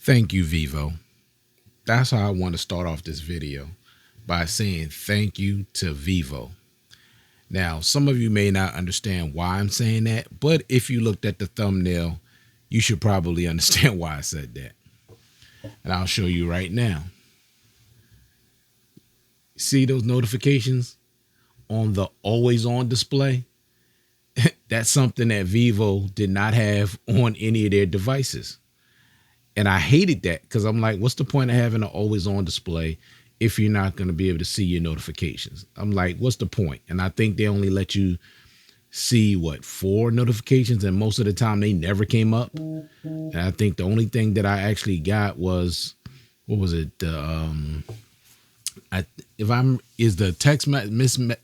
Thank you, Vivo. That's how I want to start off this video, by saying thank you to Vivo. Now, some of you may not understand why I'm saying that, but if you looked at the thumbnail, you should probably understand why I said that. And I'll show you right now. See those notifications on the always on display? That's something that Vivo did not have on any of their devices. And I hated that because I'm like, what's the point of having an always on display if you're not going to be able to see your notifications? I'm like, what's the point? And I think they only let you see what, 4 notifications, and most of the time they never came up. And I think the only thing that I actually got was, what was it? Is the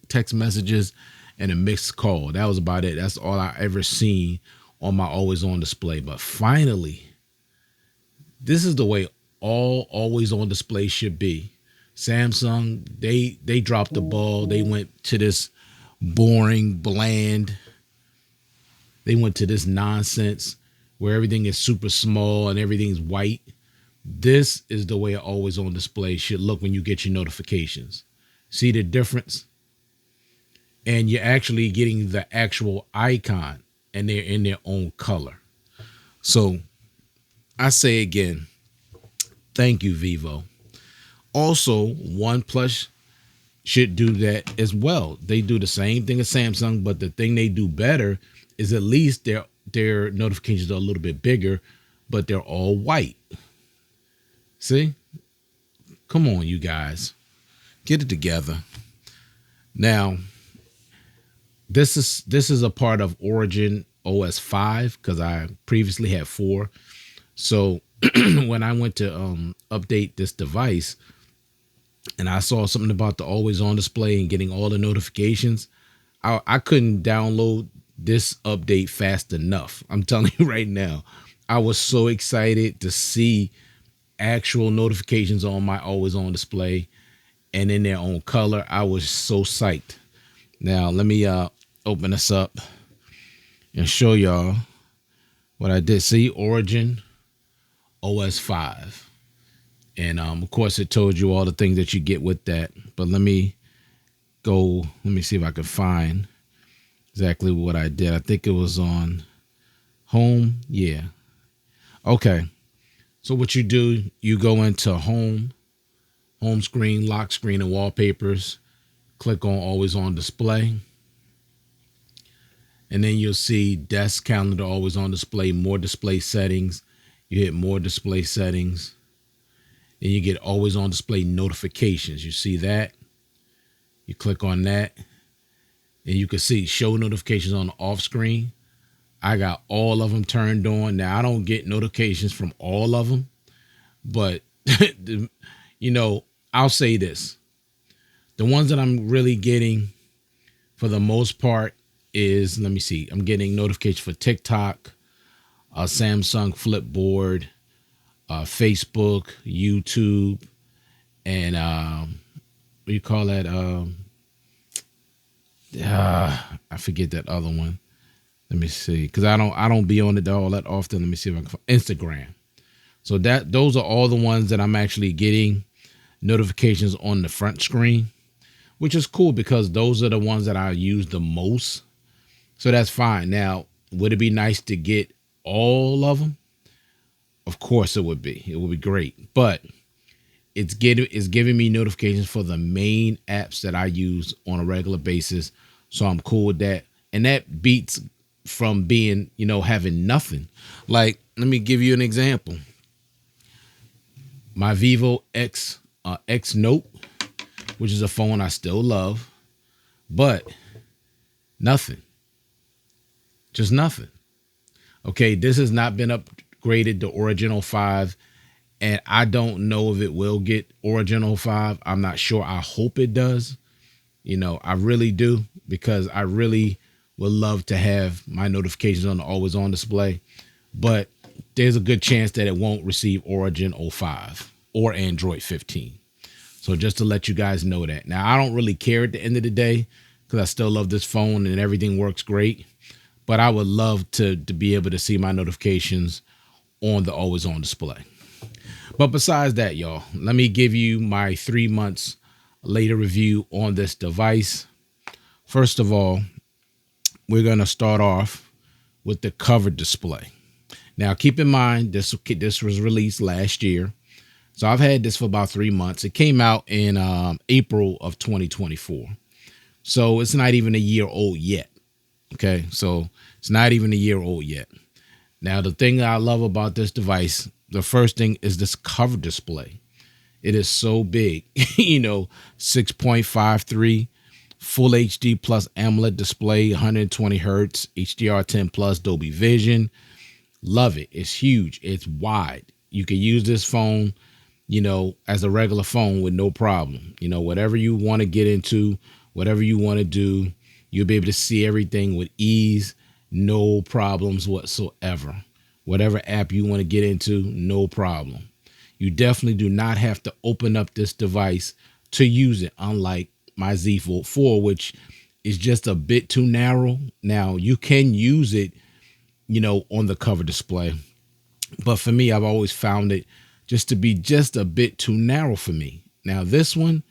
text messages and a missed call. That was about it. That's all I ever seen on my always on display. But finally, this is the way all always on display should be. Samsung, they dropped the ball. They went to this boring, bland. They went to this nonsense where everything is super small and everything's white. This is the way always on display should look when you get your notifications. See the difference? And you're actually getting the actual icon, and they're in their own color. So I say again, thank you, Vivo. Also, OnePlus should do that as well. They do the same thing as Samsung, but the thing they do better is at least their notifications are a little bit bigger, but they're all white. See? Come on, you guys. Get it together. Now, this is a part of Origin OS 5 because I previously had 4. So when I went to update this device and I saw something about the always on display and getting all the notifications, I couldn't download this update fast enough. I'm telling you right now, I was so excited to see actual notifications on my always on display and in their own color. I was so psyched. Now let me open this up and show y'all what I did. See, Origin OS 5. And of course it told you all the things that you get with that. But let me see if I can find exactly what I did. I think it was on home. Yeah. Okay. So what you do, you go into home screen, lock screen, and wallpapers. Click on always on display. And then you'll see desk calendar always on display, more display settings. You hit more display settings. Then you get always on display notifications. You see that? You click on that. And you can see show notifications on the off screen. I got all of them turned on. Now, I don't get notifications from all of them. But, I'll say this. The ones that I'm really getting for the most part is, let me see, I'm getting notifications for TikTok, Samsung Flipboard, Facebook, YouTube, and what do you call that? I forget that other one. Let me see, because I don't be on it all that often. Let me see if I can find Instagram. So those are all the ones that I'm actually getting notifications on the front screen, which is cool because those are the ones that I use the most. So that's fine. Now, would it be nice to get all of them? Of course it would be. It would be great. But it's giving me notifications for the main apps that I use on a regular basis. So I'm cool with that. And that beats from being, having nothing. Like, let me give you an example. My Vivo X Note, which is a phone I still love, but nothing. Just nothing. Okay, this has not been upgraded to Origin 5, and I don't know if it will get Origin 5. I'm not sure. I hope it does. I really do, because I really would love to have my notifications on the always on display, but there's a good chance that it won't receive Origin 05 or Android 15. So just to let you guys know that. Now, I don't really care at the end of the day because I still love this phone and everything works great. But I would love to be able to see my notifications on the always on display. But besides that, y'all, let me give you my 3 months later review on this device. First of all, we're going to start off with the cover display. Now, keep in mind, this was released last year. So I've had this for about 3 months. It came out in April of 2024. So it's not even a year old yet. Okay, so it's not even a year old yet. Now, the thing that I love about this device, the first thing is this cover display. It is so big, 6.53 full HD plus AMOLED display, 120 hertz, HDR10 plus Dolby Vision. Love it. It's huge. It's wide. You can use this phone, as a regular phone with no problem. Whatever you want to get into, whatever you want to do, you'll be able to see everything with ease, no problems whatsoever. Whatever app you want to get into, no problem. You definitely do not have to open up this device to use it, unlike my Z Fold 4, which is just a bit too narrow. Now, you can use it, on the cover display. But for me, I've always found it just to be just a bit too narrow for me. Now, this one,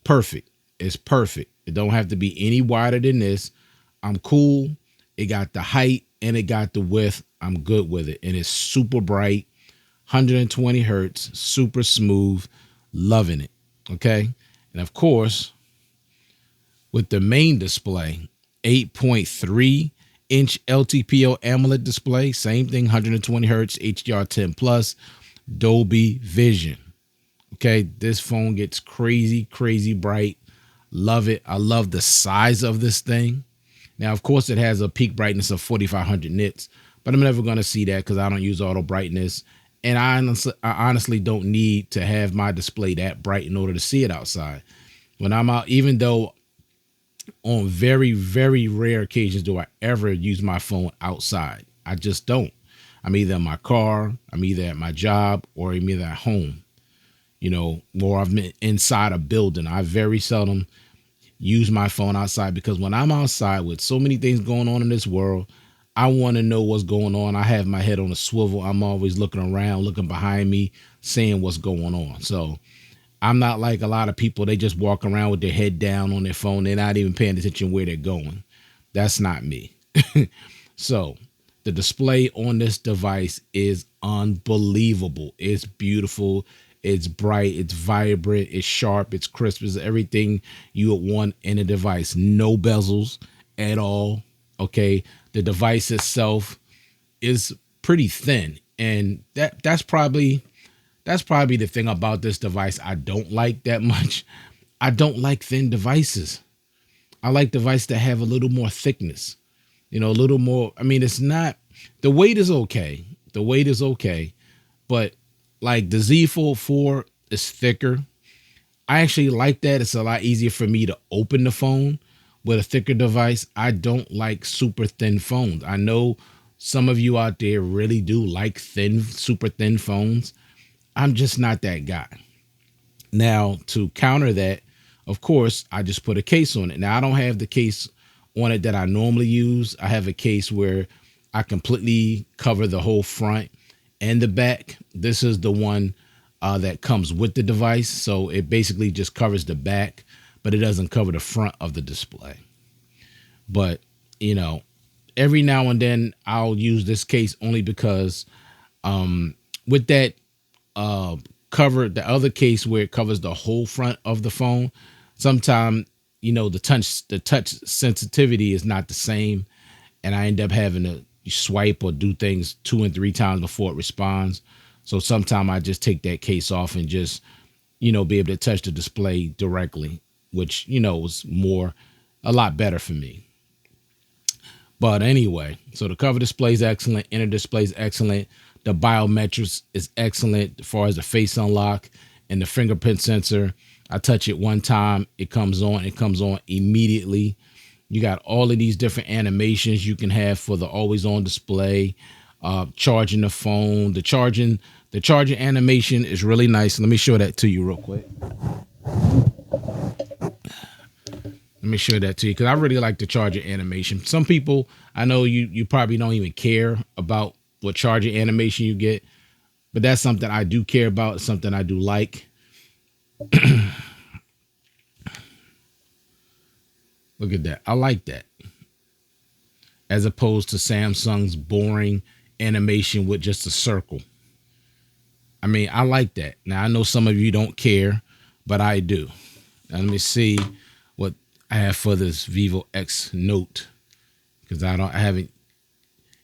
perfect. It's perfect. It don't have to be any wider than this. I'm cool. It got the height and it got the width. I'm good with it. And it's super bright, 120 hertz, super smooth, loving it. Okay. And of course, with the main display, 8.3-inch LTPO AMOLED display, same thing, 120 hertz, HDR10 plus, Dolby Vision. Okay, this phone gets crazy, crazy bright. Love it. I love the size of this thing. Now, of course, it has a peak brightness of 4,500 nits, but I'm never going to see that because I don't use auto brightness. And I honestly don't need to have my display that bright in order to see it outside. When I'm out, even though on very, very rare occasions do I ever use my phone outside, I just don't. I'm either in my car, I'm either at my job, or I'm either at home, or I've been inside a building. I very seldom use my phone outside because when I'm outside with so many things going on in this world, I want to know what's going on. I have my head on a swivel. I'm always looking around, looking behind me, seeing what's going on. So I'm not like a lot of people. They just walk around with their head down on their phone. They're not even paying attention where they're going. That's not me. So the display on this device is unbelievable. It's beautiful. It's bright. It's vibrant. It's sharp. It's crisp. It's everything you would want in a device. No bezels at all. Okay. The device itself is pretty thin. And that's probably the thing about this device I don't like that much. I don't like thin devices. I like devices that have a little more thickness, a little more. I mean, it's not, the weight is okay. The weight is okay. But like the Z Fold 4 is thicker. I actually like that. It's a lot easier for me to open the phone with a thicker device. I don't like super thin phones. I know some of you out there really do like super thin phones. I'm just not that guy. Now, to counter that, of course, I just put a case on it. Now, I don't have the case on it that I normally use. I have a case where I completely cover the whole front and the back. This is the one that comes with the device. So it basically just covers the back, but it doesn't cover the front of the display. But, every now and then I'll use this case only because with that cover, the other case where it covers the whole front of the phone, sometimes the touch sensitivity is not the same, and I end up having to swipe or do things 2 and 3 times before it responds. So sometimes I just take that case off and just be able to touch the display directly, which is a lot better for me. But anyway, so the cover display is excellent, inner display is excellent. The biometrics is excellent as far as the face unlock and the fingerprint sensor. I touch it one time, it comes on immediately. You got all of these different animations you can have for the always on display, charging the phone. The charging animation is really nice. Let me show that to you real quick. Let me show that to you because I really like the charger animation. Some people, I know you probably don't even care about what charger animation you get, but that's something I do care about, something I do like. Look at that. I like that. As opposed to Samsung's boring animation with just a circle. I mean, I like that. Now, I know some of you don't care, but I do. Now, let me see what I have for this Vivo X Note, because I haven't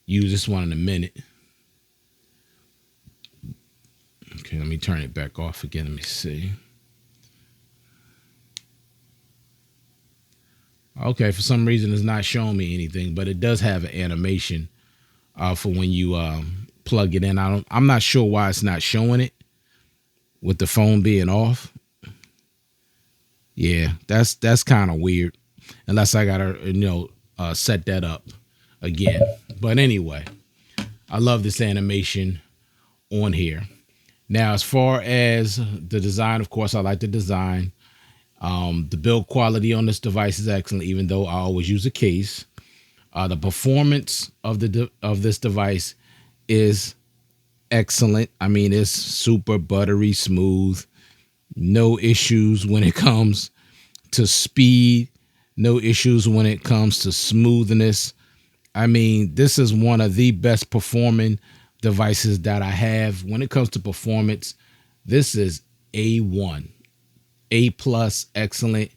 used this one in a minute. Okay, let me turn it back off again. Let me see. Okay, for some reason it's not showing me anything, but it does have an animation for when you plug it in. I'm not sure why it's not showing it with the phone being off. Yeah, that's kind of weird, unless I gotta set that up again. But anyway, I love this animation on here. Now, as far as the design, of course, I like the design. The build quality on this device is excellent, even though I always use a case. The performance of this device is excellent. I mean, it's super buttery smooth. No issues when it comes to speed. No issues when it comes to smoothness. I mean, this is one of the best performing devices that I have. When it comes to performance, this is A1. A plus, excellent,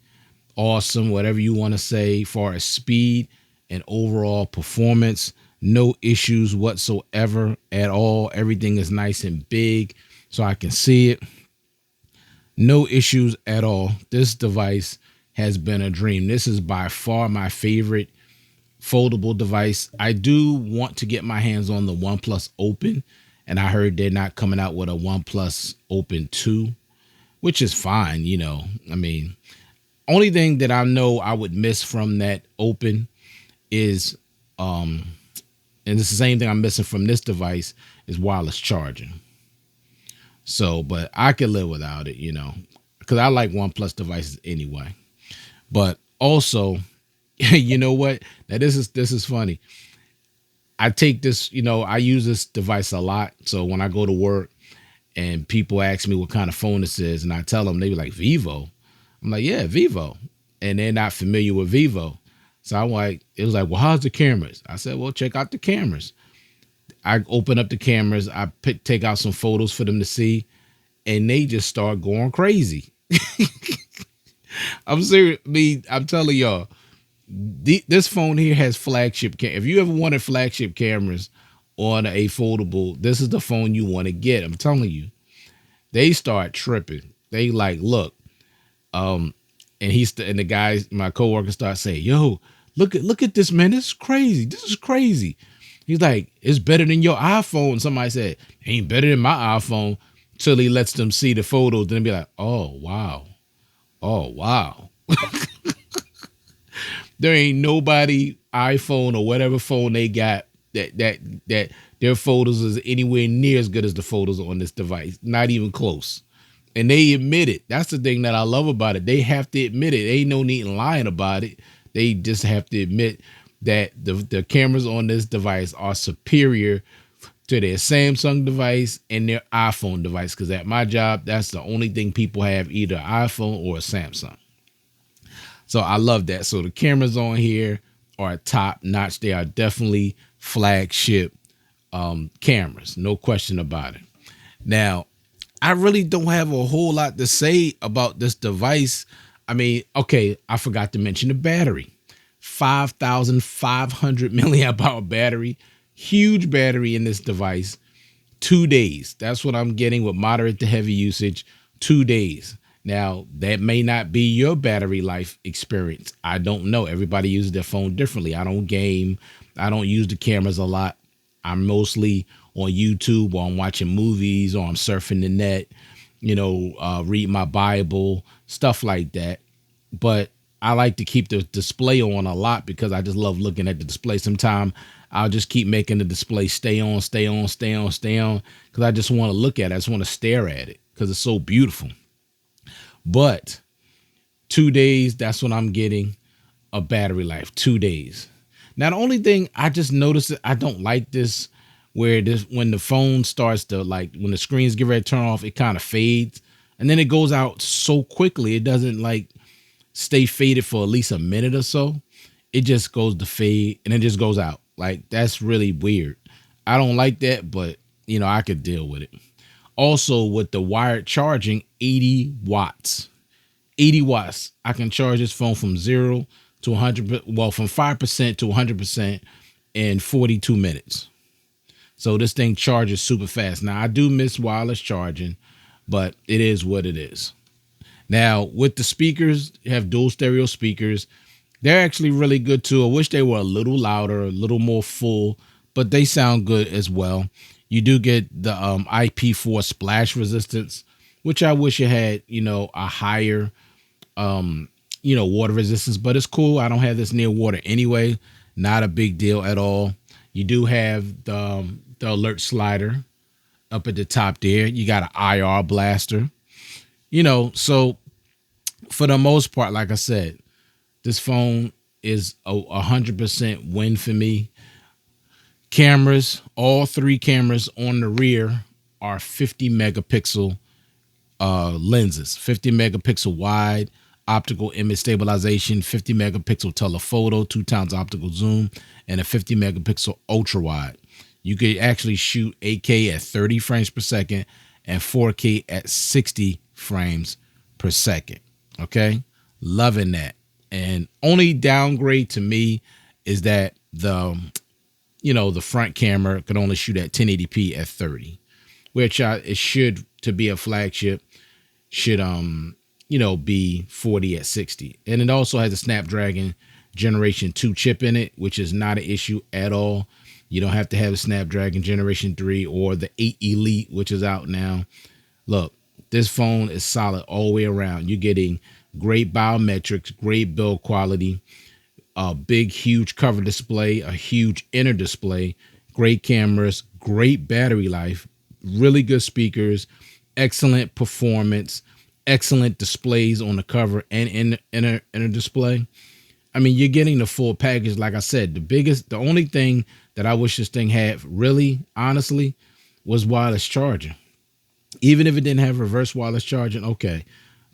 awesome, whatever you want to say, far as speed and overall performance. No issues whatsoever at all. Everything is nice and big so I can see it. No issues at all. This device has been a dream. This is by far my favorite foldable device. I do want to get my hands on the OnePlus Open, and I heard they're not coming out with a OnePlus Open 2, which is fine, I mean, only thing that I know I would miss from that Open is, and it's the same thing I'm missing from this device, is wireless charging. So, but I could live without it, because I like OnePlus devices anyway. But also, you know what? Now this is funny. I take this, I use this device a lot. So when I go to work and people ask me what kind of phone this is, and I tell them, they be like, Vivo. I'm like, yeah, Vivo. And they're not familiar with Vivo. So it was like, well, how's the cameras? I said, well, check out the cameras. I open up the cameras. I take out some photos for them to see, and they just start going crazy. I'm serious. I'm telling y'all, this phone here has flagship. If you ever wanted flagship cameras on a foldable, this is the phone you want to get. I'm telling you, they start tripping. They like, look, and the guys, my coworkers, start saying, yo, look at this, man. This is crazy. This is crazy. He's like, it's better than your iPhone. Somebody said, ain't better than my iPhone, till he lets them see the photos. Then be like, oh, wow. Oh, wow. There ain't nobody iPhone or whatever phone they got that their photos is anywhere near as good as the photos on this device. Not even close. And they admit it. That's the thing that I love about it. They have to admit it. Ain't no need in lying about it. They just have to admit that the cameras on this device are superior to their Samsung device and their iPhone device. Because at my job, that's the only thing people have, either an iPhone or a Samsung. So I love that. So the cameras on here are top notch. They are definitely flagship cameras. No question about it. Now, I really don't have a whole lot to say about this device. I mean, okay, I forgot to mention the battery. 5,500 milliamp hour battery. Huge battery in this device. 2 days. That's what I'm getting with moderate to heavy usage. 2 days. Now, that may not be your battery life experience. I don't know. Everybody uses their phone differently. I don't game. I don't use the cameras a lot. I'm mostly on YouTube, or I'm watching movies, or I'm surfing the net, read my Bible, stuff like that. But I like to keep the display on a lot because I just love looking at the display. Sometimes I'll just keep making the display stay on, because I just want to look at it. I just want to stare at it because it's so beautiful. But 2 days, that's what I'm getting a battery life, 2 days. Now, the only thing I just noticed that I don't like this where this when the phone starts to like when the screens get ready to turn off, it kind of fades and then it goes out so quickly. It doesn't like stay faded for at least a minute or so. It just goes to fade and it just goes out. Like that's really weird. I don't like that, but I could deal with it. Also, with the wired charging, 80 watts. 80 watts. I can charge this phone from 0 to 100, well, from 5% to 100% in 42 minutes. So this thing charges super fast. Now, I do miss wireless charging, but it is what it is. Now, with the speakers, you have dual stereo speakers. They're actually really good too. I wish they were a little louder, a little more full, but they sound good as well. You do get the IP4 splash resistance, which I wish it had, a higher, water resistance, but it's cool. I don't have this near water anyway. Not a big deal at all. You do have the alert slider up at the top there. You got an IR blaster, so for the most part, like I said, this phone is a 100% win for me. Cameras, all three cameras on the rear are 50 megapixel lenses, 50 megapixel wide, optical image stabilization, 50 megapixel telephoto, 2x optical zoom, and a 50 megapixel ultra wide. You could actually shoot 8K at 30 frames per second and 4K at 60 frames per second. Okay. Loving that. And only downgrade to me is that the front camera could only shoot at 1080p at 30, which it should, to be a flagship, should be 40 at 60. And it also has a Snapdragon Generation 2 chip in it, which is not an issue at all. You don't have to have a Snapdragon Generation 3 or the 8 Elite, which is out now. Look, this phone is solid all the way around. You're getting great biometrics, great build quality, a big, huge cover display, a huge inner display, great cameras, great battery life, really good speakers, excellent performance, excellent displays on the cover and in inner display. I mean, you're getting the full package. Like I said, the only thing that I wish this thing had, really, honestly, was wireless charging. Even if it didn't have reverse wireless charging, okay.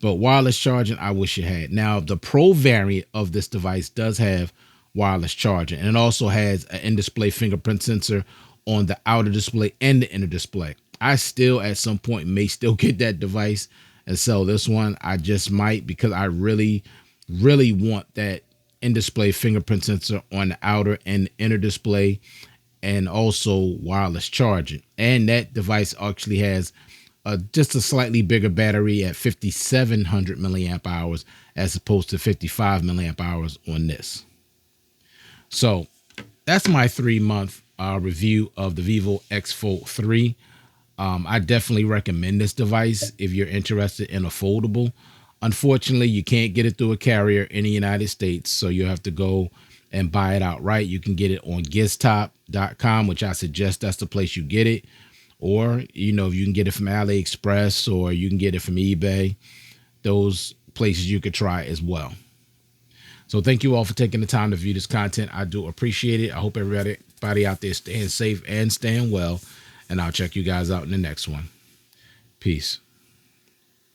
But wireless charging, I wish it had. Now, the Pro variant of this device does have wireless charging. And it also has an in-display fingerprint sensor on the outer display and the inner display. I still, at some point, may still get that device and sell this one. I just might, because I really, really want that in-display fingerprint sensor on the outer and inner display, and also wireless charging. And that device actually has just a slightly bigger battery at 5,700 milliamp hours as opposed to 55 milliamp hours on this. So that's my 3-month review of the Vivo X Fold 3. I definitely recommend this device if you're interested in a foldable. Unfortunately, you can't get it through a carrier in the United States, so you have to go and buy it outright. You can get it on Giztop.com, which I suggest that's the place you get it. Or, if you can get it from AliExpress or you can get it from eBay, those places you could try as well. So thank you all for taking the time to view this content. I do appreciate it. I hope everybody out there staying safe and staying well. And I'll check you guys out in the next one. Peace.